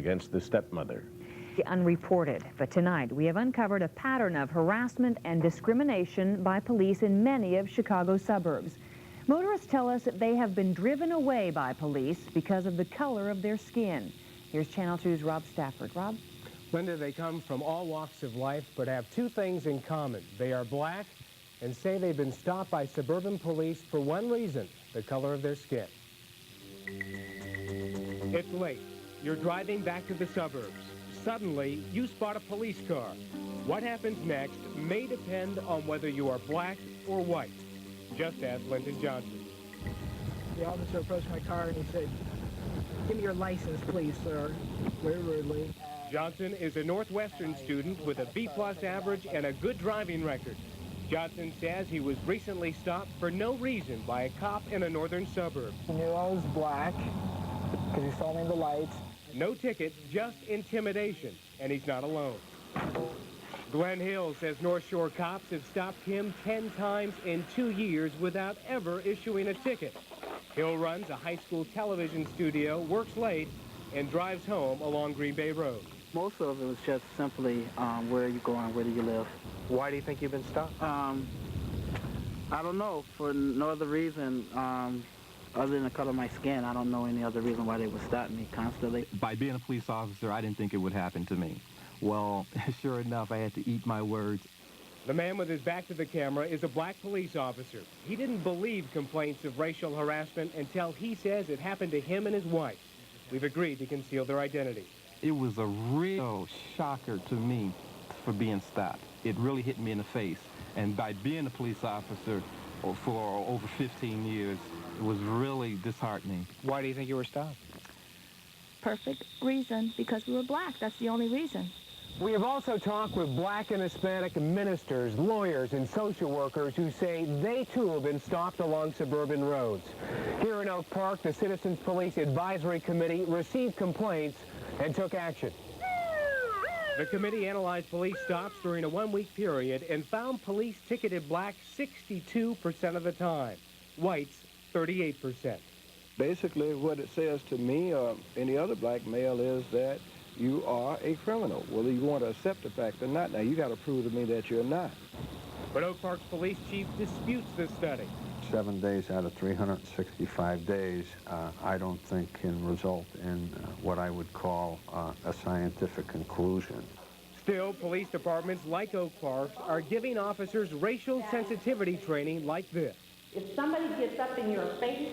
against the stepmother. Unreported, but tonight we have uncovered a pattern of harassment and discrimination by police in many of Chicago's suburbs. Motorists tell us that they have been driven away by police because of the color of their skin. Here's Channel 2's Rob Stafford. Rob? Linda, they come from all walks of life, but have two things in common. They are black and say they've been stopped by suburban police for one reason, the color of their skin. It's late. You're driving back to the suburbs. Suddenly, you spot a police car. What happens next may depend on whether you are black or white. Just ask Lyndon Johnson. The officer approached my car and he said, "Give me your license, please, sir," very rudely. Johnson is a Northwestern student with a B+ average and a good driving record. Johnson says he was recently stopped for no reason by a cop in a northern suburb. He knew I was black because he saw me in the lights. No ticket, just intimidation, and he's not alone. Glenn Hill says North Shore cops have stopped him 10 times in 2 years without ever issuing a ticket. Hill runs a high school television studio, works late, and drives home along Green Bay Road. Most of it was just simply where are you going, where do you live. Why do you think you've been stopped? I don't know, for no other reason other than the color of my skin. I don't know any other reason why they would stop me constantly. By being a police officer, I didn't think it would happen to me. Well, sure enough, I had to eat my words. The man with his back to the camera is a black police officer. He didn't believe complaints of racial harassment until he says it happened to him and his wife. We've agreed to conceal their identity. It was a real shocker to me for being stopped. It really hit me in the face. And by being a police officer for over 15 years, it was really disheartening. Why do you think you were stopped? Perfect reason, because we were black. That's the only reason. We have also talked with black and Hispanic ministers, lawyers, and social workers who say they too have been stopped along suburban roads. Here in Oak Park, the Citizens Police Advisory Committee received complaints and took action. The committee analyzed police stops during a 1-week period and found police ticketed black 62% of the time, whites 38%. Basically, what it says to me or any other black male is that you are a criminal, whether you want to accept the fact or not. Now, you got to prove to me that you're not. But Oak Park's police chief disputes this study. 7 days out of 365 days, I don't think can result in what I would call a scientific conclusion. Still, police departments like Oak Park are giving officers racial sensitivity training like this. If somebody gets up in your face...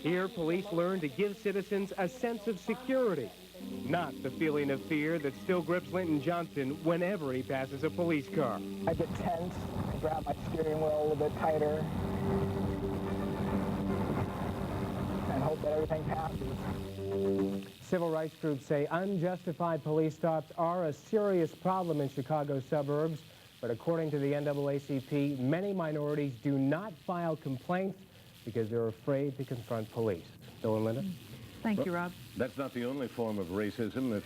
Here, police learn to give citizens a sense of security, not the feeling of fear that still grips Lyndon Johnson whenever he passes a police car. I get tense, I grab my steering wheel a little bit tighter, and hope that everything passes. Civil rights groups say unjustified police stops are a serious problem in Chicago's suburbs, but according to the NAACP, many minorities do not file complaints because they're afraid to confront police. Bill and Linda? Thank you, Rob. That's not the only form of racism. If